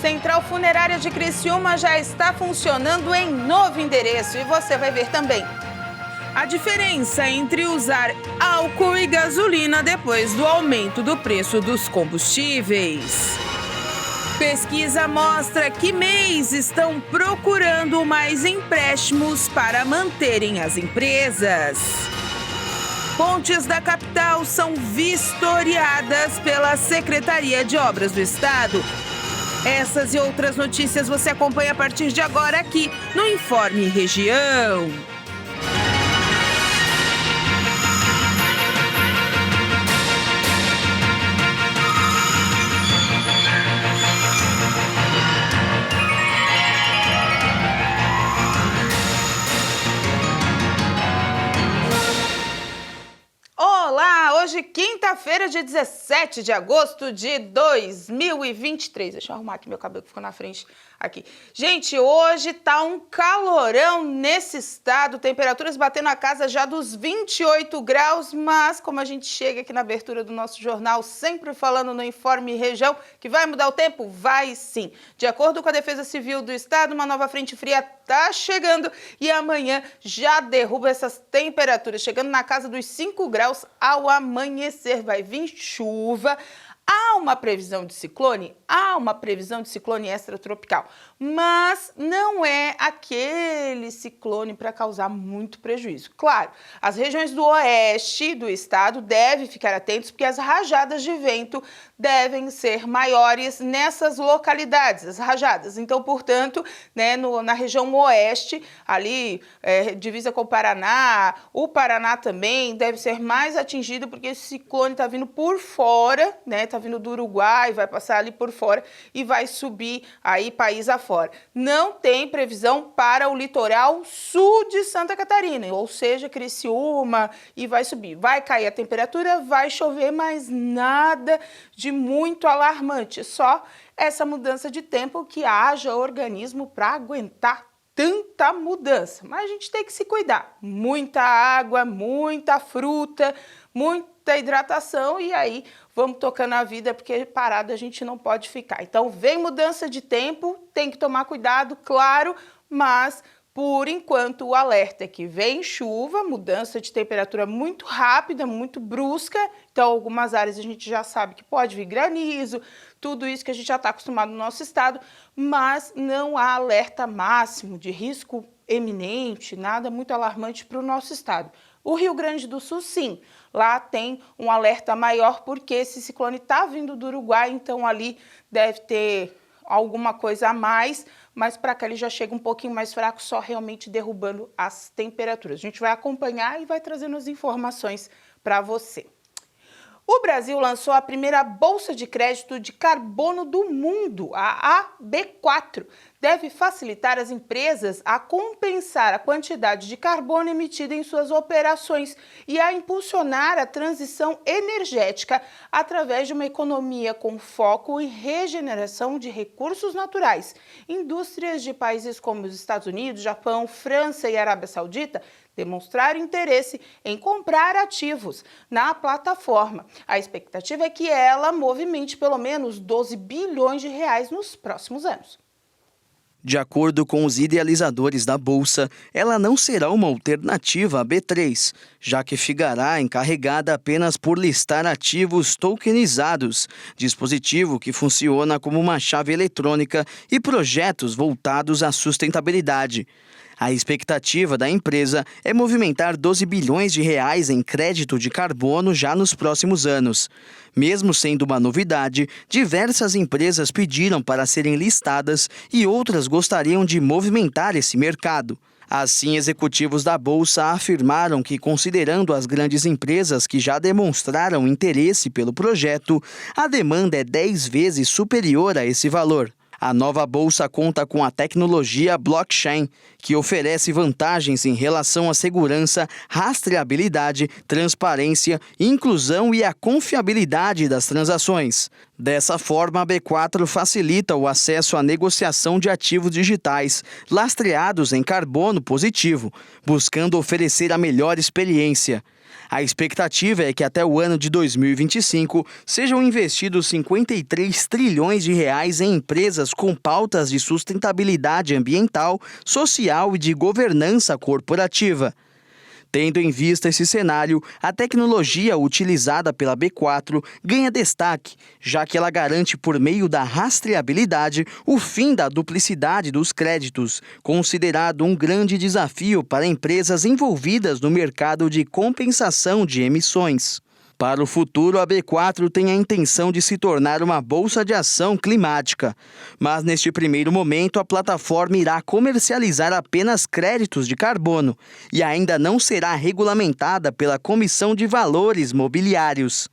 Central Funerária de Criciúma já está funcionando em novo endereço e você vai ver também a diferença entre usar álcool e gasolina depois do aumento do preço dos combustíveis. Pesquisa mostra que MEIs estão procurando mais empréstimos para manterem as empresas. Pontes da capital são vistoriadas pela Secretaria de Obras do Estado. Essas e outras notícias você acompanha a partir de agora aqui no Informe Região. Olá, hoje quinta-feira, dia 17 de agosto de 2023. Deixa eu arrumar aqui meu cabelo que ficou na frente aqui. Gente, hoje tá um calorão nesse estado, temperaturas batendo a casa já dos 28 graus, mas como a gente chega aqui na abertura do nosso jornal, sempre falando no Informe Região, que vai mudar o tempo? Vai sim. De acordo com a Defesa Civil do Estado, uma nova frente fria tá chegando e amanhã já derruba essas temperaturas, chegando na casa dos 5 graus ao amanhecer. Vai vir chuva. Há uma previsão de ciclone? Há uma previsão de ciclone extratropical, mas não é aquele ciclone para causar muito prejuízo. Claro, as regiões do oeste do estado devem ficar atentos porque as rajadas de vento devem ser maiores nessas localidades, as rajadas. Então, portanto, na região oeste, ali, divisa com o Paraná também deve ser mais atingido porque esse ciclone está vindo por fora, está vindo do Uruguai, vai passar ali por fora e vai subir aí país afora. Não tem previsão para o litoral sul de Santa Catarina, ou seja, Criciúma, e vai subir. Vai cair a temperatura, vai chover, mas nada de muito alarmante, só essa mudança de tempo que haja organismo para aguentar tanta mudança. Mas a gente tem que se cuidar. Muita água, muita fruta, muita hidratação e aí vamos tocando a vida porque parado a gente não pode ficar. Então vem mudança de tempo, tem que tomar cuidado, claro, mas por enquanto o alerta é que vem chuva, mudança de temperatura muito rápida, muito brusca, então algumas áreas a gente já sabe que pode vir granizo, tudo isso que a gente já está acostumado no nosso estado, mas não há alerta máximo de risco eminente, nada muito alarmante para o nosso estado. O Rio Grande do Sul, sim, lá tem um alerta maior porque esse ciclone está vindo do Uruguai, então ali deve ter alguma coisa a mais, mas para cá ele já chega um pouquinho mais fraco, só realmente derrubando as temperaturas. A gente vai acompanhar e vai trazendo as informações para você. O Brasil lançou a primeira bolsa de crédito de carbono do mundo, a AB4. Deve facilitar as empresas a compensar a quantidade de carbono emitida em suas operações e a impulsionar a transição energética através de uma economia com foco em regeneração de recursos naturais. Indústrias de países como os Estados Unidos, Japão, França e Arábia Saudita demonstraram interesse em comprar ativos na plataforma. A expectativa é que ela movimente pelo menos 12 bilhões de reais nos próximos anos. De acordo com os idealizadores da Bolsa, ela não será uma alternativa à B3, já que ficará encarregada apenas por listar ativos tokenizados, dispositivo que funciona como uma chave eletrônica e projetos voltados à sustentabilidade. A expectativa da empresa é movimentar 12 bilhões de reais em crédito de carbono já nos próximos anos. Mesmo sendo uma novidade, diversas empresas pediram para serem listadas e outras gostariam de movimentar esse mercado. Assim, executivos da Bolsa afirmaram que, considerando as grandes empresas que já demonstraram interesse pelo projeto, a demanda é 10 vezes superior a esse valor. A nova bolsa conta com a tecnologia blockchain, que oferece vantagens em relação à segurança, rastreabilidade, transparência, inclusão e a confiabilidade das transações. Dessa forma, a B4 facilita o acesso à negociação de ativos digitais, lastreados em carbono positivo, buscando oferecer a melhor experiência. A expectativa é que até o ano de 2025 sejam investidos 53 trilhões de reais em empresas com pautas de sustentabilidade ambiental, social e de governança corporativa. Tendo em vista esse cenário, a tecnologia utilizada pela B4 ganha destaque, já que ela garante por meio da rastreabilidade o fim da duplicidade dos créditos, considerado um grande desafio para empresas envolvidas no mercado de compensação de emissões. Para o futuro, a B4 tem a intenção de se tornar uma bolsa de ação climática. Mas, neste primeiro momento, a plataforma irá comercializar apenas créditos de carbono e ainda não será regulamentada pela Comissão de Valores Mobiliários.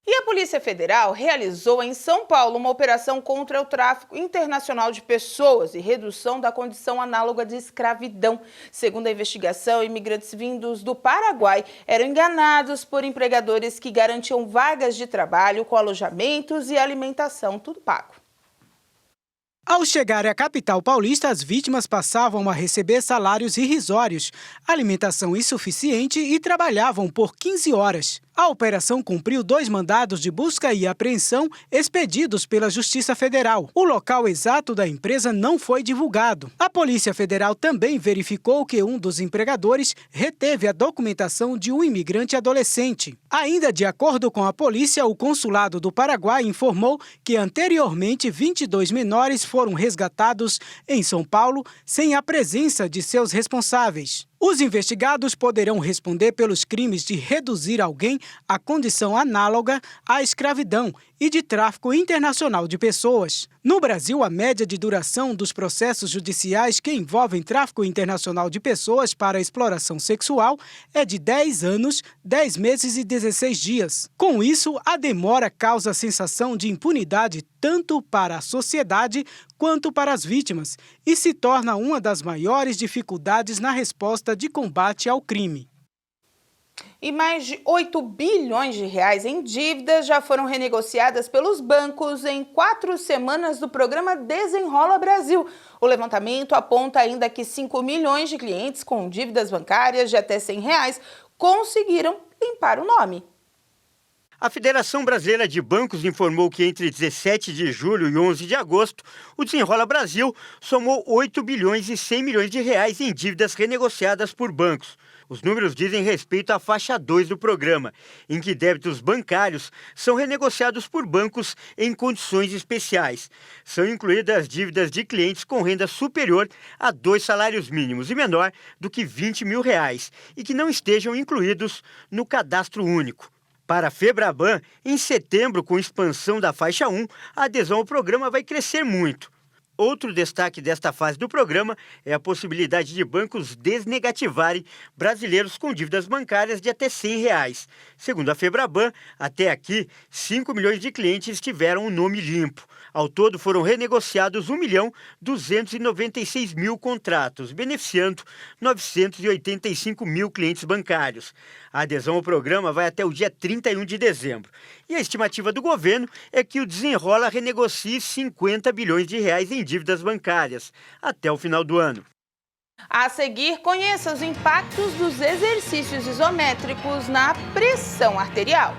E a Polícia Federal realizou em São Paulo uma operação contra o tráfico internacional de pessoas e redução da condição análoga de escravidão. Segundo a investigação, imigrantes vindos do Paraguai eram enganados por empregadores que garantiam vagas de trabalho com alojamentos e alimentação, tudo pago. Ao chegarem à capital paulista, as vítimas passavam a receber salários irrisórios, alimentação insuficiente e trabalhavam por 15 horas. A operação cumpriu 2 mandados de busca e apreensão expedidos pela Justiça Federal. O local exato da empresa não foi divulgado. A Polícia Federal também verificou que um dos empregadores reteve a documentação de um imigrante adolescente. Ainda de acordo com a polícia, o Consulado do Paraguai informou que anteriormente 22 menores foram resgatados em São Paulo sem a presença de seus responsáveis. Os investigados poderão responder pelos crimes de reduzir alguém à condição análoga à escravidão e de tráfico internacional de pessoas. No Brasil, a média de duração dos processos judiciais que envolvem tráfico internacional de pessoas para exploração sexual é de 10 anos, 10 meses e 16 dias. Com isso, a demora causa a sensação de impunidade tanto para a sociedade quanto para as vítimas e se torna uma das maiores dificuldades na resposta de combate ao crime. E mais de 8 bilhões de reais em dívidas já foram renegociadas pelos bancos em 4 semanas do programa Desenrola Brasil. O levantamento aponta ainda que 5 milhões de clientes com dívidas bancárias de até R$100 conseguiram limpar o nome. A Federação Brasileira de Bancos informou que entre 17 de julho e 11 de agosto, o Desenrola Brasil somou 8 bilhões e 100 milhões de reais em dívidas renegociadas por bancos. Os números dizem respeito à faixa 2 do programa, em que débitos bancários são renegociados por bancos em condições especiais. São incluídas dívidas de clientes com renda superior a 2 salários mínimos e menor do que R$20 mil e que não estejam incluídos no cadastro único. Para a Febraban, em setembro, com expansão da faixa 1, a adesão ao programa vai crescer muito. Outro destaque desta fase do programa é a possibilidade de bancos desnegativarem brasileiros com dívidas bancárias de até R$100. Segundo a Febraban, até aqui, 5 milhões de clientes tiveram o nome limpo. Ao todo, foram renegociados 1.296.000 contratos, beneficiando 985 mil clientes bancários. A adesão ao programa vai até o dia 31 de dezembro. E a estimativa do governo é que o Desenrola renegocie 50 bilhões de reais em dívidas bancárias até o final do ano. A seguir, conheça os impactos dos exercícios isométricos na pressão arterial.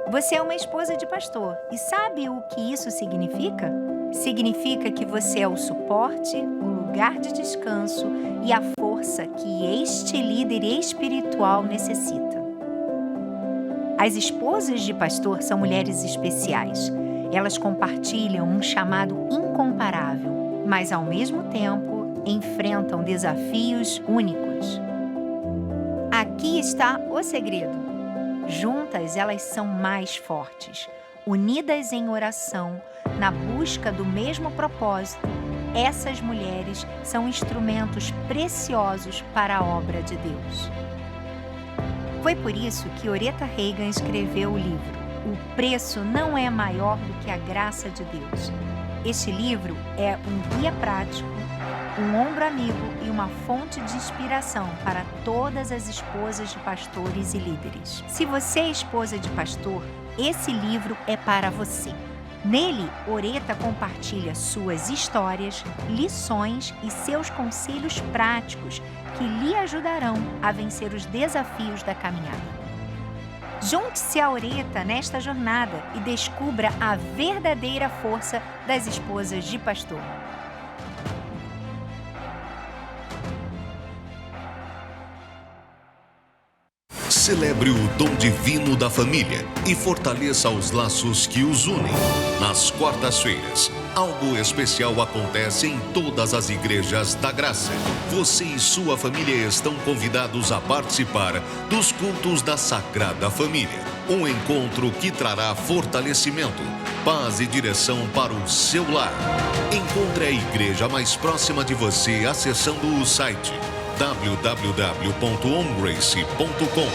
Você é uma esposa de pastor e sabe o que isso significa? Significa que você é o suporte, o lugar de descanso e a força que este líder espiritual necessita. As esposas de pastor são mulheres especiais. Elas compartilham um chamado incomparável, mas ao mesmo tempo enfrentam desafios únicos. Aqui está o segredo. Juntas, elas são mais fortes. Unidas em oração, na busca do mesmo propósito, essas mulheres são instrumentos preciosos para a obra de Deus. Foi por isso que Oretha Reagan escreveu o livro O Preço Não é Maior do que a Graça de Deus. Este livro é um guia prático, um ombro amigo e uma fonte de inspiração para todas as esposas de pastores e líderes. Se você é esposa de pastor, esse livro é para você. Nele, Oreta compartilha suas histórias, lições e seus conselhos práticos que lhe ajudarão a vencer os desafios da caminhada. Junte-se a Oreta nesta jornada e descubra a verdadeira força das esposas de pastor. Celebre o dom divino da família e fortaleça os laços que os unem. Nas quartas-feiras, algo especial acontece em todas as igrejas da graça. Você e sua família estão convidados a participar dos cultos da Sagrada Família. Um encontro que trará fortalecimento, paz e direção para o seu lar. Encontre a igreja mais próxima de você acessando o site www.homegrace.com.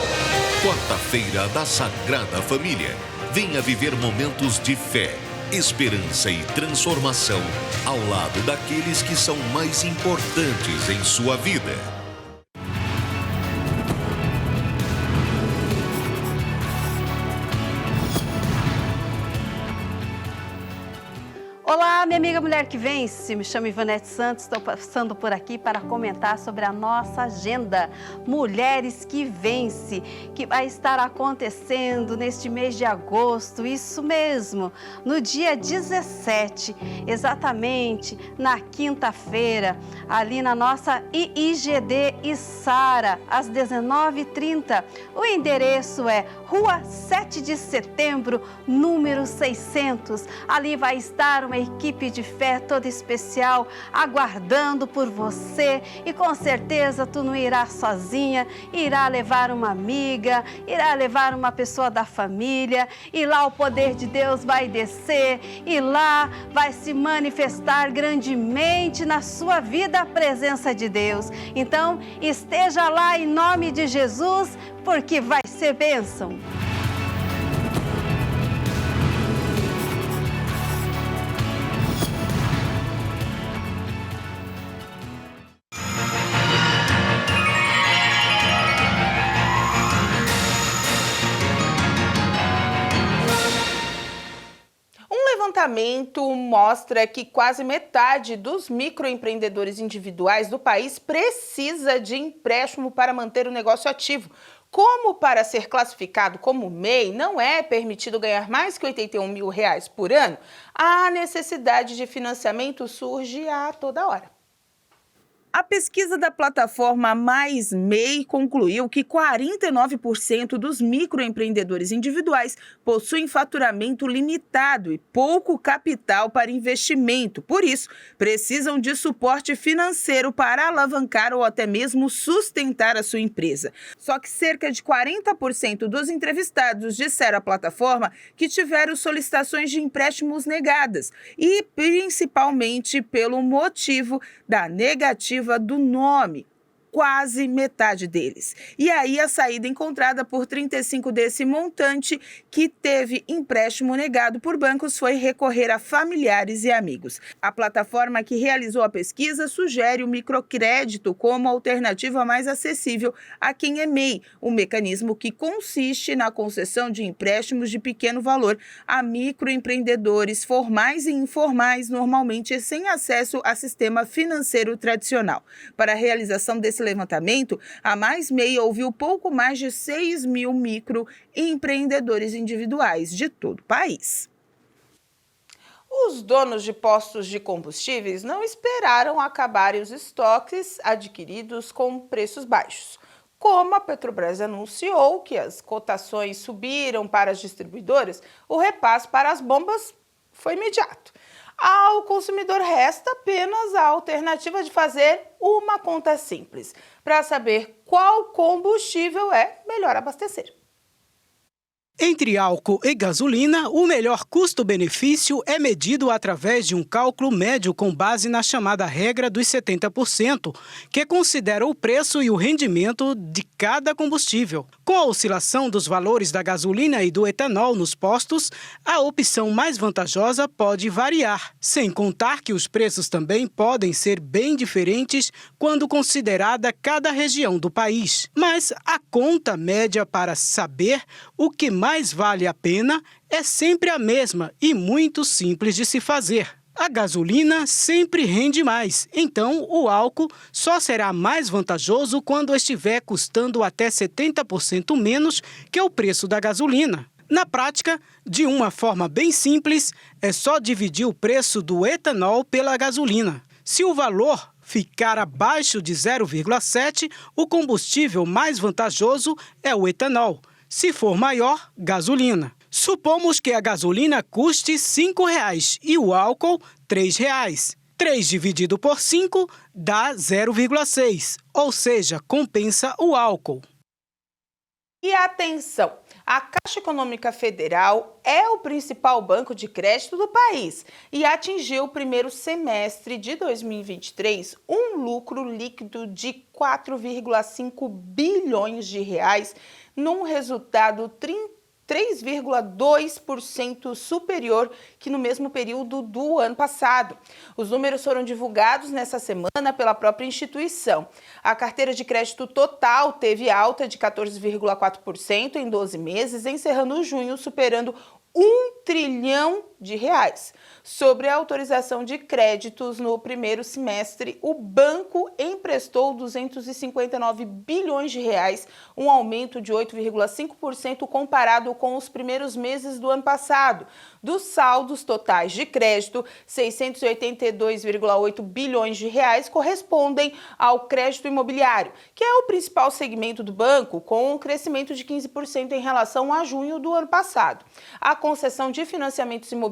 Quarta-feira da Sagrada Família. Venha viver momentos de fé, esperança e transformação ao lado daqueles que são mais importantes em sua vida. Olá, minha amiga Mulher que Vence, me chamo Ivanete Santos, estou passando por aqui para comentar sobre a nossa agenda Mulheres que Vence, que vai estar acontecendo neste mês de agosto, isso mesmo, no dia 17, exatamente na quinta-feira, ali na nossa IIGD Içara, às 19h30. O endereço é Rua 7 de Setembro, número 600. Ali vai estar uma equipe de fé toda especial aguardando por você e com certeza tu não irás sozinha, irá levar uma amiga, irá levar uma pessoa da família e lá o poder de Deus vai descer e lá vai se manifestar grandemente na sua vida a presença de Deus. Então esteja lá em nome de Jesus, porque vai ser bênção. Um levantamento mostra que quase metade dos microempreendedores individuais do país precisa de empréstimo para manter o negócio ativo. Como para ser classificado como MEI não é permitido ganhar mais que R$81 mil por ano, a necessidade de financiamento surge a toda hora. A pesquisa da plataforma Mais MEI concluiu que 49% dos microempreendedores individuais possuem faturamento limitado e pouco capital para investimento. Por isso, precisam de suporte financeiro para alavancar ou até mesmo sustentar a sua empresa. Só que cerca de 40% dos entrevistados disseram à plataforma que tiveram solicitações de empréstimos negadas e principalmente pelo motivo da negativa do nome, quase metade deles. E aí a saída encontrada por 35 desse montante que teve empréstimo negado por bancos foi recorrer a familiares e amigos. A plataforma que realizou a pesquisa sugere o microcrédito como alternativa mais acessível a quem é MEI, um mecanismo que consiste na concessão de empréstimos de pequeno valor a microempreendedores formais e informais, normalmente sem acesso a sistema financeiro tradicional. Para a realização desse levantamento, a Mais MEI ouviu pouco mais de 6 mil microempreendedores individuais de todo o país. Os donos de postos de combustíveis não esperaram acabarem os estoques adquiridos com preços baixos. Como a Petrobras anunciou que as cotações subiram para as distribuidoras, o repasse para as bombas foi imediato. Ao consumidor resta apenas a alternativa de fazer uma conta simples, para saber qual combustível é melhor abastecer. Entre álcool e gasolina, o melhor custo-benefício é medido através de um cálculo médio com base na chamada regra dos 70%, que considera o preço e o rendimento de cada combustível. Com a oscilação dos valores da gasolina e do etanol nos postos, a opção mais vantajosa pode variar, sem contar que os preços também podem ser bem diferentes quando considerada cada região do país. Mas a conta média para saber o que mais mais vale a pena é sempre a mesma e muito simples de se fazer. A gasolina sempre rende mais, então o álcool só será mais vantajoso quando estiver custando até 70% menos que o preço da gasolina. Na prática, de uma forma bem simples, é só dividir o preço do etanol pela gasolina. Se o valor ficar abaixo de 0,7, o combustível mais vantajoso é o etanol. Se for maior, gasolina. Supomos que a gasolina custe R$ 5,00 e o álcool R$ 3,00. 3 dividido por 5 dá 0,6, ou seja, compensa o álcool. E atenção, a Caixa Econômica Federal é o principal banco de crédito do país e atingiu o primeiro semestre de 2023 um lucro líquido de 4,5 bilhões de reais, num resultado 3,2% superior que no mesmo período do ano passado. Os números foram divulgados nessa semana pela própria instituição. A carteira de crédito total teve alta de 14,4% em 12 meses, encerrando junho superando R$ 1 trilhão. Sobre a autorização de créditos no primeiro semestre, o banco emprestou 259 bilhões de reais, um aumento de 8,5% comparado com os primeiros meses do ano passado. Dos saldos totais de crédito, 682,8 bilhões de reais correspondem ao crédito imobiliário, que é o principal segmento do banco, com um crescimento de 15% em relação a junho do ano passado. A concessão de financiamentos imobiliários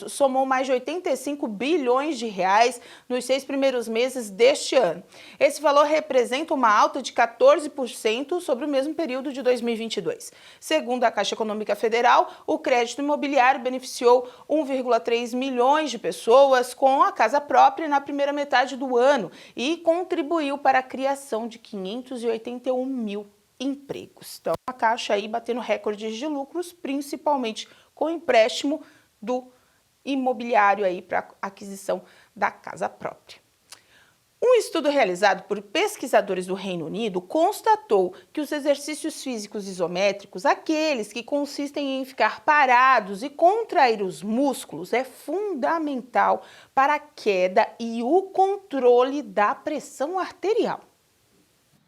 somou mais de 85 bilhões de reais nos 6 primeiros meses deste ano. Esse valor representa uma alta de 14% sobre o mesmo período de 2022. Segundo a Caixa Econômica Federal, o crédito imobiliário beneficiou 1,3 milhões de pessoas com a casa própria na primeira metade do ano e contribuiu para a criação de 581 mil empregos. Então, a Caixa aí batendo recordes de lucros, principalmente com empréstimo do imobiliário aí para aquisição da casa própria. Um estudo realizado por pesquisadores do Reino Unido constatou que os exercícios físicos isométricos, aqueles que consistem em ficar parados e contrair os músculos, é fundamental para a queda e o controle da pressão arterial.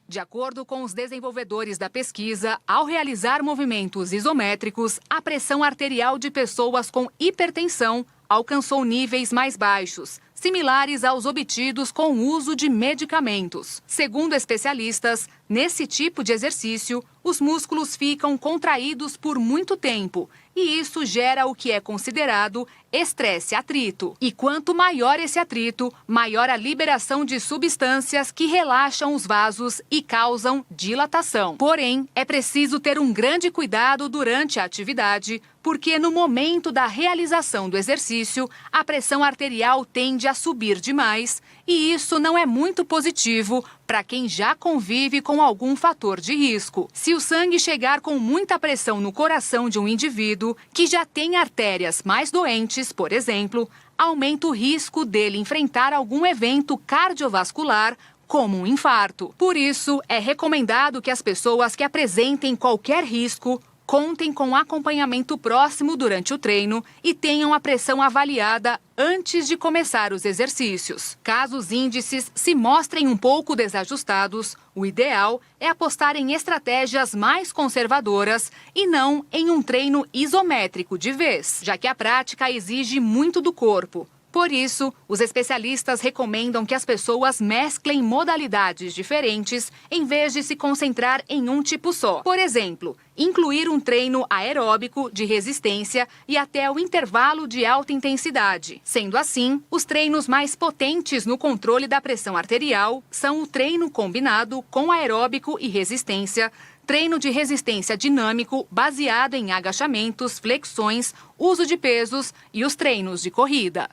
De acordo com os desenvolvedores da pesquisa, ao realizar movimentos isométricos, a pressão arterial de pessoas com hipertensão alcançou níveis mais baixos, similares aos obtidos com o uso de medicamentos. Segundo especialistas, nesse tipo de exercício, os músculos ficam contraídos por muito tempo e isso gera o que é considerado estresse-atrito. E quanto maior esse atrito, maior a liberação de substâncias que relaxam os vasos e causam dilatação. Porém, é preciso ter um grande cuidado durante a atividade, porque no momento da realização do exercício, a pressão arterial tende a subir demais e isso não é muito positivo para quem já convive com algum fator de risco. Se o sangue chegar com muita pressão no coração de um indivíduo que já tem artérias mais doentes, por exemplo, aumenta o risco dele enfrentar algum evento cardiovascular, como um infarto. Por isso, é recomendado que as pessoas que apresentem qualquer risco contem com acompanhamento próximo durante o treino e tenham a pressão avaliada antes de começar os exercícios. Caso os índices se mostrem um pouco desajustados, o ideal é apostar em estratégias mais conservadoras e não em um treino isométrico de vez, já que a prática exige muito do corpo. Por isso, os especialistas recomendam que as pessoas mesclem modalidades diferentes em vez de se concentrar em um tipo só. Por exemplo, incluir um treino aeróbico de resistência e até o intervalo de alta intensidade. Sendo assim, os treinos mais potentes no controle da pressão arterial são o treino combinado com aeróbico e resistência, treino de resistência dinâmico baseado em agachamentos, flexões, uso de pesos e os treinos de corrida.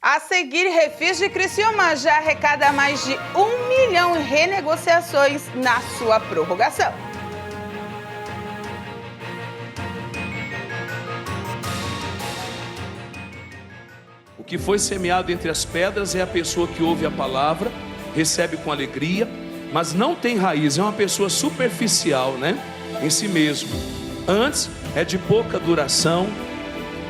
A seguir, Refis de Criciúma já arrecada mais de 1 milhão em renegociações na sua prorrogação. O que foi semeado entre as pedras é a pessoa que ouve a palavra, recebe com alegria, mas não tem raiz, é uma pessoa superficial, né? em si mesmo. Antes é de pouca duração,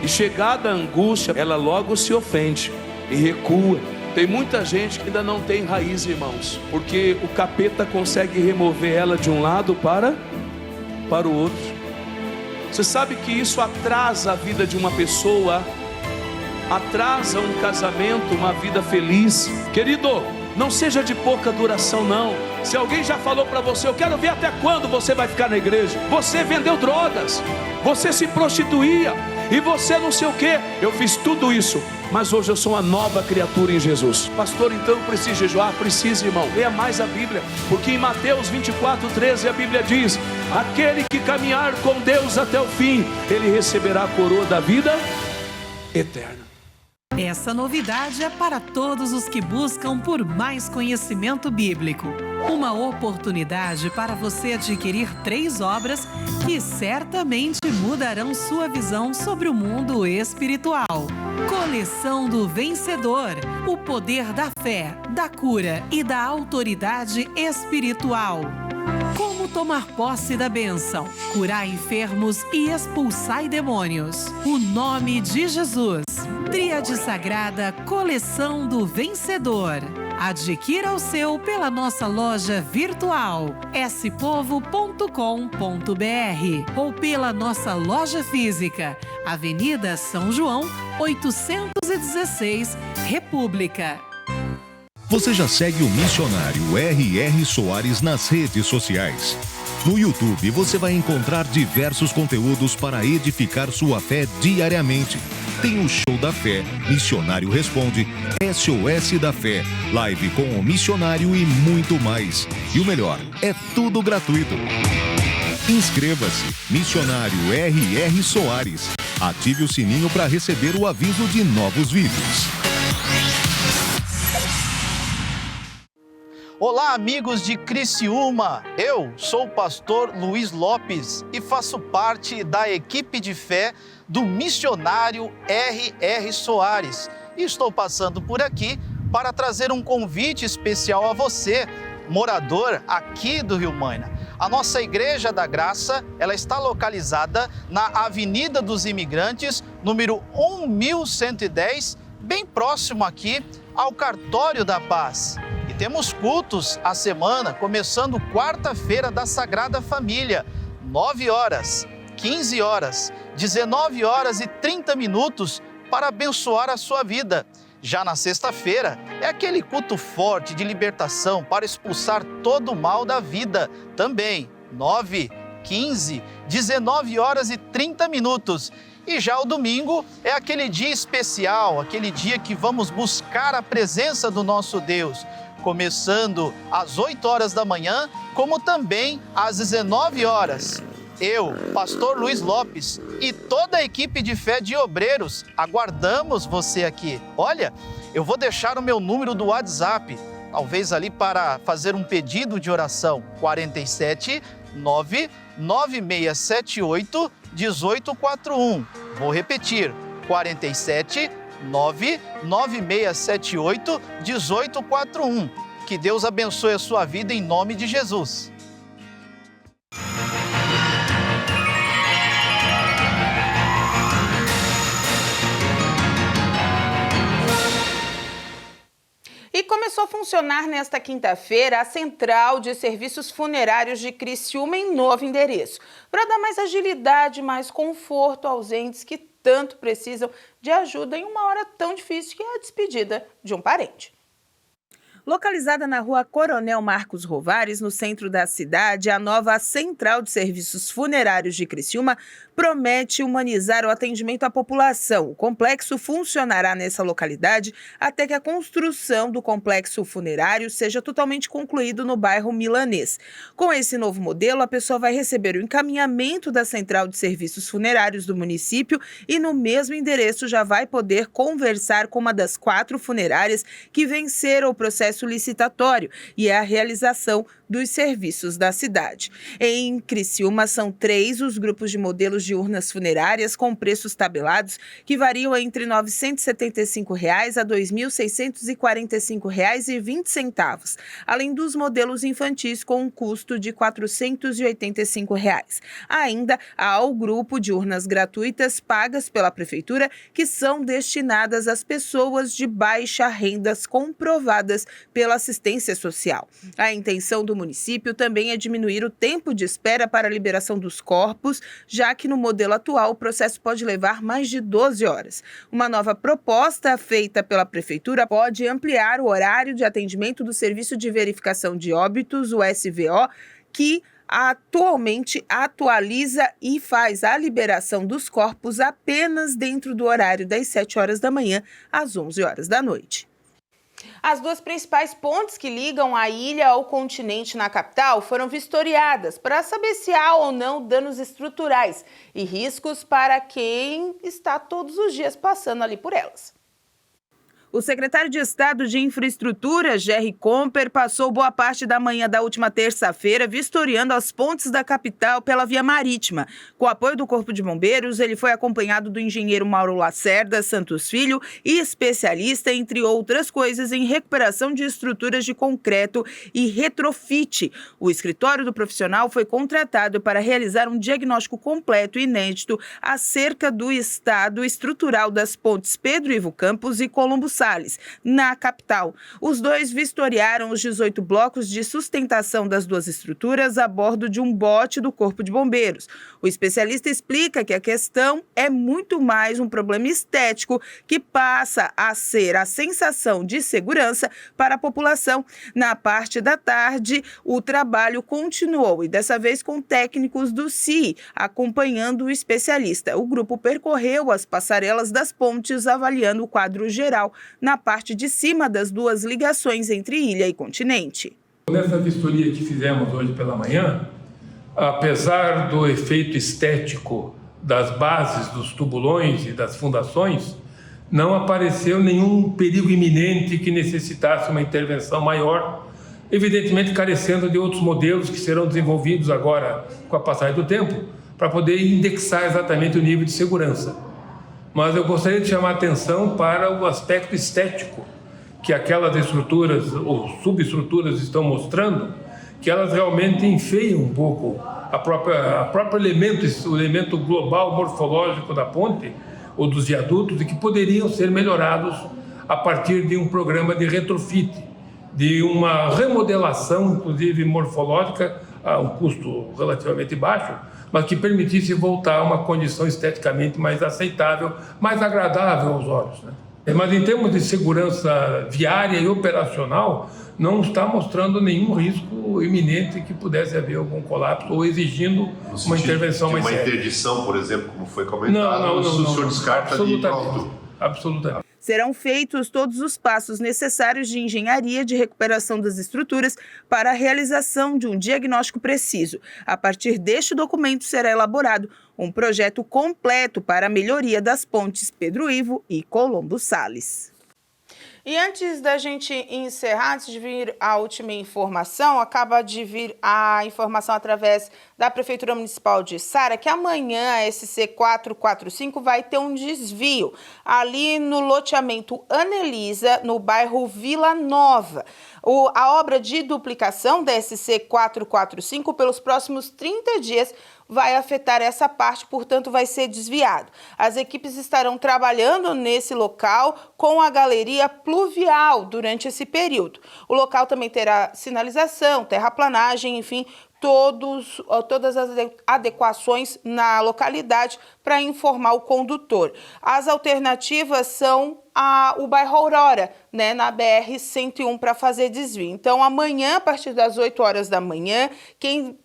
e chegada a angústia, ela logo se ofende e recua. Tem muita gente que ainda não tem raiz, irmãos, porque o capeta consegue remover ela de um lado para o outro. Você sabe que isso atrasa a vida de uma pessoa, atrasa um casamento, uma vida feliz. Querido, não seja de pouca duração não. Se alguém já falou para você, eu quero ver até quando você vai ficar na igreja. Você vendeu drogas, você se prostituía, e você não sei o que. Eu fiz tudo isso, mas hoje eu sou uma nova criatura em Jesus. Pastor, então eu preciso jejuar? Precisa, irmão. Leia mais a Bíblia, porque em Mateus 24:13 a Bíblia diz: aquele que caminhar com Deus até o fim, ele receberá a coroa da vida eterna. Essa novidade é para todos os que buscam por mais conhecimento bíblico. Uma oportunidade para você adquirir 3 obras que certamente mudarão sua visão sobre o mundo espiritual. Coleção do Vencedor, o poder da fé, da cura e da autoridade espiritual. Como tomar posse da bênção, curar enfermos e expulsar demônios. O nome de Jesus. Tríade Sagrada Coleção do Vencedor. Adquira o seu pela nossa loja virtual spovo.com.br ou pela nossa loja física, Avenida São João, 816, República. Você já segue o missionário R.R. Soares nas redes sociais? No YouTube você vai encontrar diversos conteúdos para edificar sua fé diariamente. Tem o Show da Fé, Missionário Responde, SOS da Fé, Live com o Missionário e muito mais. E o melhor, é tudo gratuito. Inscreva-se, Missionário R.R. Soares. Ative o sininho para receber o aviso de novos vídeos. Olá, amigos de Criciúma! Eu sou o pastor Luiz Lopes e faço parte da equipe de fé do missionário R.R. Soares. E estou passando por aqui para trazer um convite especial a você, morador aqui do Rio Maina. A nossa Igreja da Graça, ela está localizada na Avenida dos Imigrantes, número 1110, bem próximo aqui ao Cartório da Paz. E temos cultos à semana, começando quarta-feira da Sagrada Família, 9 horas, 15 horas, 19 horas e 30 minutos para abençoar a sua vida. Já na sexta-feira é aquele culto forte de libertação para expulsar todo o mal da vida. Também 9, 15, 19 horas e 30 minutos. E já o domingo é aquele dia especial, aquele dia que vamos buscar a presença do nosso Deus, começando às 8 horas da manhã, como também às 19 horas. Eu, pastor Luiz Lopes e toda a equipe de fé de obreiros, aguardamos você aqui. Olha, eu vou deixar o meu número do WhatsApp, talvez ali para fazer um pedido de oração, 47 99678 1841. Vou repetir, 47 99678 1841. Que Deus abençoe a sua vida em nome de Jesus. E começou a funcionar nesta quinta-feira a Central de Serviços Funerários de Criciúma em novo endereço, para dar mais agilidade, mais conforto aos entes que tanto precisam de ajuda em uma hora tão difícil que é a despedida de um parente. Localizada na rua Coronel Marcos Rovares, no centro da cidade, a nova Central de Serviços Funerários de Criciúma promete humanizar o atendimento à população. O complexo funcionará nessa localidade até que a construção do complexo funerário seja totalmente concluído no bairro Milanês. Com esse novo modelo, a pessoa vai receber o encaminhamento da Central de Serviços Funerários do município e no mesmo endereço já vai poder conversar com uma das 4 funerárias que venceram o processo licitatório e a realização dos serviços da cidade. Em Criciúma, são 3 os grupos de modelos de urnas funerárias com preços tabelados que variam entre R$ 975 a R$ 2.645,20, além dos modelos infantis com um custo de R$ 485. Ainda há o grupo de urnas gratuitas pagas pela Prefeitura, que são destinadas às pessoas de baixa renda comprovadas pela assistência social. A intenção do município também é diminuir o tempo de espera para a liberação dos corpos, já que no modelo atual o processo pode levar mais de 12 horas. Uma nova proposta feita pela Prefeitura pode ampliar o horário de atendimento do Serviço de Verificação de Óbitos, o SVO, que atualmente atualiza e faz a liberação dos corpos apenas dentro do horário das 7 horas da manhã às 11 horas da noite. As 2 principais pontes que ligam a ilha ao continente na capital foram vistoriadas para saber se há ou não danos estruturais e riscos para quem está todos os dias passando ali por elas. O secretário de Estado de Infraestrutura, Gerry Comper, passou boa parte da manhã da última terça-feira vistoriando as pontes da capital pela via marítima. Com o apoio do Corpo de Bombeiros, ele foi acompanhado do engenheiro Mauro Lacerda Santos Filho e especialista, entre outras coisas, em recuperação de estruturas de concreto e retrofit. O escritório do profissional foi contratado para realizar um diagnóstico completo e inédito acerca do estado estrutural das pontes Pedro Ivo Campos e Colombo Salles, na capital. Os 2 vistoriaram os 18 blocos de sustentação das 2 estruturas a bordo de um bote do Corpo de Bombeiros. O especialista explica que a questão é muito mais um problema estético que passa a ser a sensação de segurança para a população. Na parte da tarde, o trabalho continuou e dessa vez com técnicos do CIE acompanhando o especialista. O grupo percorreu as passarelas das pontes avaliando o quadro geral na parte de cima das 2 ligações entre ilha e continente. Nessa vistoria que fizemos hoje pela manhã, apesar do efeito estético das bases dos tubulões e das fundações, não apareceu nenhum perigo iminente que necessitasse uma intervenção maior, evidentemente carecendo de outros modelos que serão desenvolvidos agora com a passagem do tempo, para poder indexar exatamente o nível de segurança. Mas eu gostaria de chamar a atenção para o aspecto estético que aquelas estruturas ou subestruturas estão mostrando, que elas realmente enfeiam um pouco o próprio elemento, o elemento global morfológico da ponte ou dos viadutos, e que poderiam ser melhorados a partir de um programa de retrofit, de uma remodelação, inclusive morfológica, a um custo relativamente baixo, mas que permitisse voltar a uma condição esteticamente mais aceitável, mais agradável aos olhos, né? Mas em termos de segurança viária e operacional, não está mostrando nenhum risco iminente que pudesse haver algum colapso ou exigindo uma intervenção mais séria. Uma interdição, por exemplo, como foi comentado, o senhor descarta de pronto. Absolutamente. Serão feitos todos os passos necessários de engenharia de recuperação das estruturas para a realização de um diagnóstico preciso. A partir deste documento será elaborado um projeto completo para a melhoria das pontes Pedro Ivo e Colombo Salles. E antes da gente encerrar, antes de vir a última informação, acaba de vir a informação através da Prefeitura Municipal de Içara que amanhã a SC 445 vai ter um desvio ali no loteamento Anelisa, no bairro Vila Nova. A obra de duplicação da SC 445 pelos próximos 30 dias vai afetar essa parte, portanto vai ser desviado. As equipes estarão trabalhando nesse local com a galeria pluvial durante esse período. O local também terá sinalização, terraplanagem, enfim, todas as adequações na localidade para informar o condutor. As alternativas são o bairro Aurora, né, na BR-101 para fazer desvio. Então, amanhã, a partir das 8 horas da manhã, quem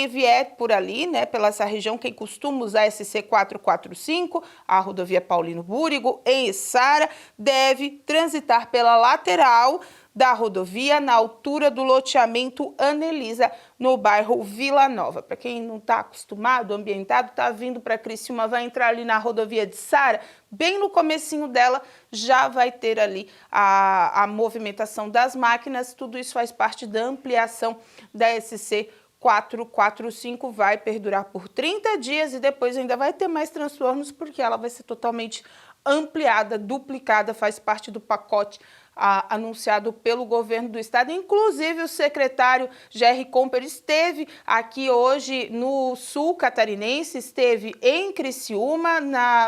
vier por ali, né, pela essa região, quem costuma usar SC 445, a rodovia Paulino Búrigo, em Içara, deve transitar pela lateral da rodovia, na altura do loteamento Anelisa, no bairro Vila Nova. Para quem não está acostumado, ambientado, está vindo para Criciúma, vai entrar ali na rodovia de Sara, bem no comecinho dela, já vai ter ali a movimentação das máquinas. Tudo isso faz parte da ampliação da SC 445, vai perdurar por 30 dias e depois ainda vai ter mais transtornos, porque ela vai ser totalmente ampliada, duplicada, faz parte do pacote anunciado pelo governo do estado. Inclusive, o secretário Gerry Comper esteve aqui hoje no sul catarinense, esteve em Criciúma,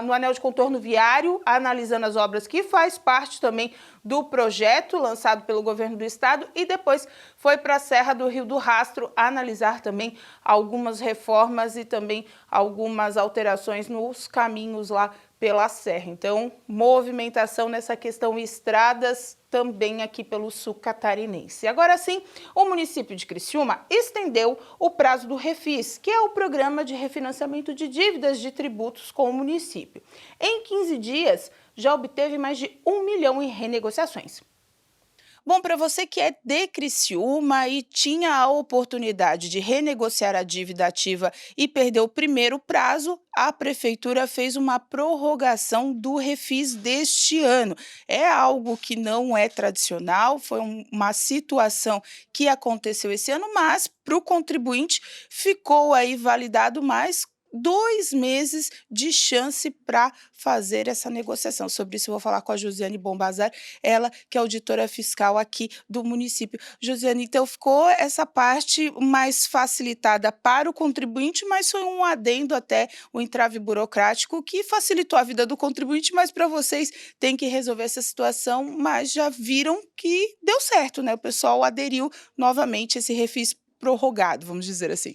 no anel de contorno viário, analisando as obras que faz parte também do projeto lançado pelo governo do estado, e depois foi para a Serra do Rio do Rastro analisar também algumas reformas e também algumas alterações nos caminhos lá pela serra. Então, movimentação nessa questão estradas também aqui pelo sul catarinense. Agora sim, o município de Criciúma estendeu o prazo do Refis, que é o programa de refinanciamento de dívidas de tributos com o município. Em 15 dias, já obteve mais de 1 milhão em renegociações. Bom, para você que é de Criciúma e tinha a oportunidade de renegociar a dívida ativa e perdeu o primeiro prazo, a Prefeitura fez uma prorrogação do Refis deste ano. É algo que não é tradicional, foi uma situação que aconteceu esse ano, mas para o contribuinte ficou aí validado mais 2 meses de chance para fazer essa negociação. Sobre isso eu vou falar com a Josiane Bombazar, ela que é auditora fiscal aqui do município. Josiane, então ficou essa parte mais facilitada para o contribuinte, mas foi um adendo até o entrave burocrático que facilitou a vida do contribuinte, mas para vocês tem que resolver essa situação, mas já viram que deu certo, né? O pessoal aderiu novamente a esse refis prorrogado, vamos dizer assim.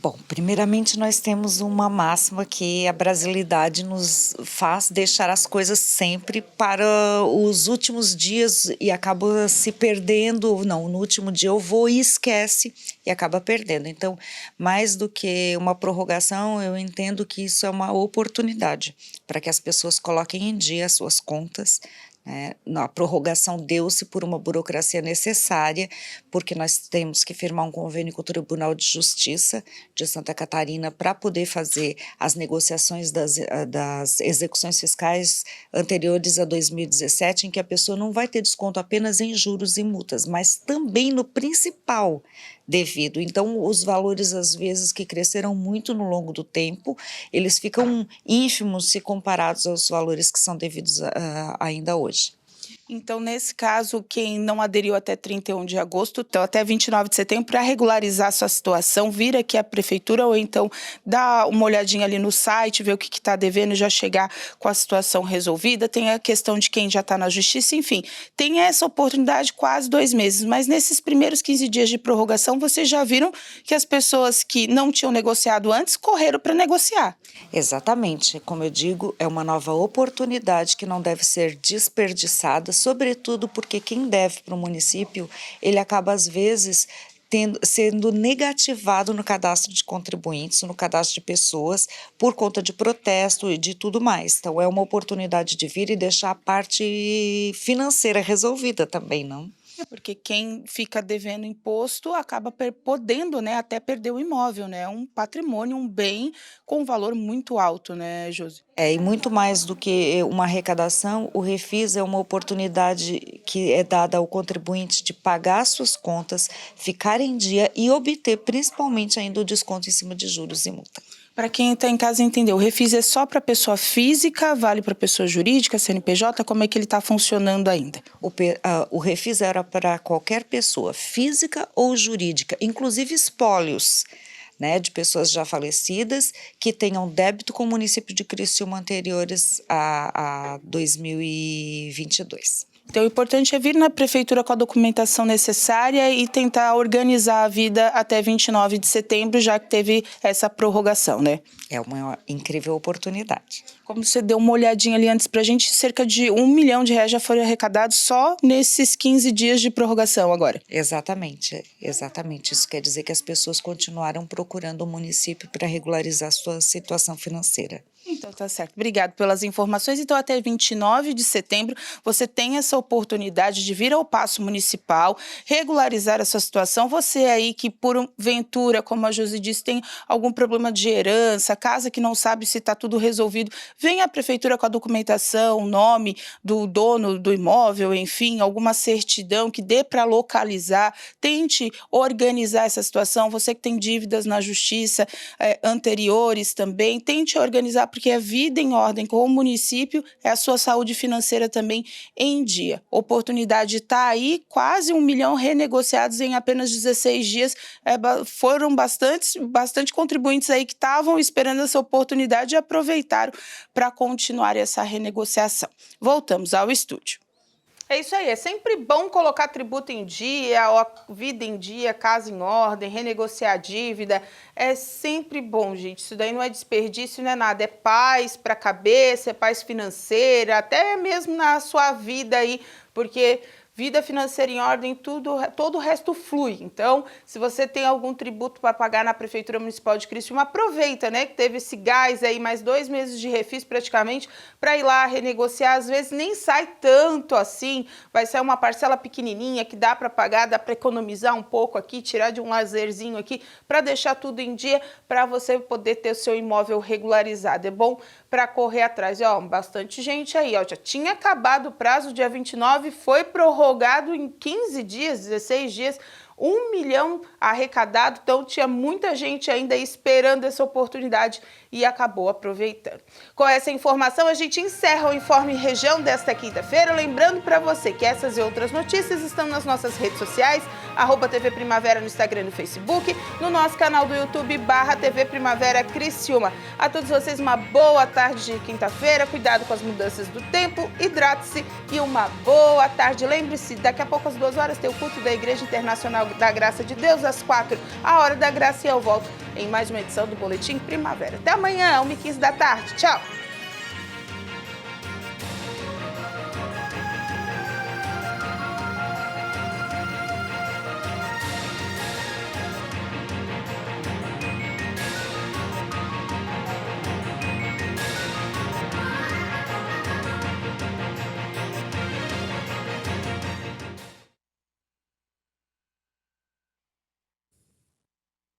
Bom, primeiramente nós temos uma máxima que a brasilidade nos faz deixar as coisas sempre para os últimos dias e acaba se perdendo. Não, no último dia eu vou e esquece e acaba perdendo. Então, mais do que uma prorrogação, eu entendo que isso é uma oportunidade para que as pessoas coloquem em dia as suas contas. A prorrogação deu-se por uma burocracia necessária, porque nós temos que firmar um convênio com o Tribunal de Justiça de Santa Catarina para poder fazer as negociações das execuções fiscais anteriores a 2017, em que a pessoa não vai ter desconto apenas em juros e multas, mas também no principal devido. Então, os valores, às vezes, que cresceram muito no longo do tempo, eles ficam ínfimos se comparados aos valores que são devidos ainda hoje. Então, nesse caso, quem não aderiu até 31 de agosto, então até 29 de setembro, para regularizar sua situação, vir aqui à prefeitura ou então dar uma olhadinha ali no site, ver o que está devendo e já chegar com a situação resolvida. Tem a questão de quem já está na justiça, enfim. Tem essa oportunidade quase 2 meses, mas nesses primeiros 15 dias de prorrogação, vocês já viram que as pessoas que não tinham negociado antes correram para negociar. Exatamente. Como eu digo, é uma nova oportunidade que não deve ser desperdiçada, sobretudo porque quem deve para o município, ele acaba às vezes sendo negativado no cadastro de contribuintes, no cadastro de pessoas, por conta de protesto e de tudo mais. Então é uma oportunidade de vir e deixar a parte financeira resolvida também, não? Porque quem fica devendo imposto acaba podendo, né, até perder o imóvel, né? Um patrimônio, um bem com um valor muito alto, né, Josi? E muito mais do que uma arrecadação, o Refis é uma oportunidade que é dada ao contribuinte de pagar suas contas, ficar em dia e obter principalmente ainda o desconto em cima de juros e multa. Para quem está em casa entender, o Refis é só para pessoa física, vale para pessoa jurídica, CNPJ, como é que ele está funcionando ainda? O Refis era para qualquer pessoa, física ou jurídica, inclusive espólios, né, de pessoas já falecidas que tenham débito com o município de Criciúma anteriores a 2022. Então, o importante é vir na prefeitura com a documentação necessária e tentar organizar a vida até 29 de setembro, já que teve essa prorrogação, né? É uma incrível oportunidade. Como você deu uma olhadinha ali antes pra gente, cerca de R$1 milhão já foram arrecadados só nesses 15 dias de prorrogação agora. Exatamente. Isso quer dizer que as pessoas continuaram procurando o município para regularizar sua situação financeira. Então tá certo. Obrigado pelas informações. Então até 29 de setembro você tem essa oportunidade de vir ao Paço Municipal, regularizar essa situação. Você aí que porventura, como a Josi disse, tem algum problema de herança, casa que não sabe se está tudo resolvido, vem à prefeitura com a documentação, o nome do dono do imóvel, enfim, alguma certidão que dê para localizar, tente organizar essa situação. Você que tem dívidas na justiça anteriores também, tente organizar, porque a vida em ordem com o município é a sua saúde financeira também em dia. Oportunidade está aí, quase 1 milhão renegociados em apenas 16 dias. Foram bastante contribuintes aí que estavam esperando essa oportunidade e aproveitaram para continuar essa renegociação. Voltamos ao estúdio. É isso aí, é sempre bom colocar tributo em dia, vida em dia, casa em ordem, renegociar a dívida, é sempre bom, gente. Isso daí não é desperdício, não é nada, é paz para a cabeça, é paz financeira, até mesmo na sua vida aí, porque vida financeira em ordem, todo o resto flui. Então, se você tem algum tributo para pagar na Prefeitura Municipal de Criciúma, aproveita, né, que teve esse gás aí, mais 2 meses de refis praticamente, para ir lá renegociar. Às vezes nem sai tanto assim, vai ser uma parcela pequenininha que dá para pagar, dá para economizar um pouco aqui, tirar de um lazerzinho aqui, para deixar tudo em dia, para você poder ter o seu imóvel regularizado. É bom para correr atrás. E, ó, bastante gente aí, ó, já tinha acabado o prazo, dia 29, foi prorrogado em 15 dias, 16 dias, 1 milhão arrecadado, então tinha muita gente ainda esperando essa oportunidade e acabou aproveitando. Com essa informação, a gente encerra o Informe Região desta quinta-feira, lembrando para você que essas e outras notícias estão nas nossas redes sociais, @TV Primavera no Instagram e no Facebook, no nosso canal do YouTube, /TV Primavera Criciúma. A todos vocês uma boa tarde de quinta-feira, cuidado com as mudanças do tempo, hidrate-se e uma boa tarde. Lembre-se, daqui a pouco às 2 horas tem o culto da Igreja Internacional da Graça de Deus, às 4, a hora da graça, e eu volto em mais uma edição do Boletim Primavera. Até amanhã, 1h15 da tarde. Tchau!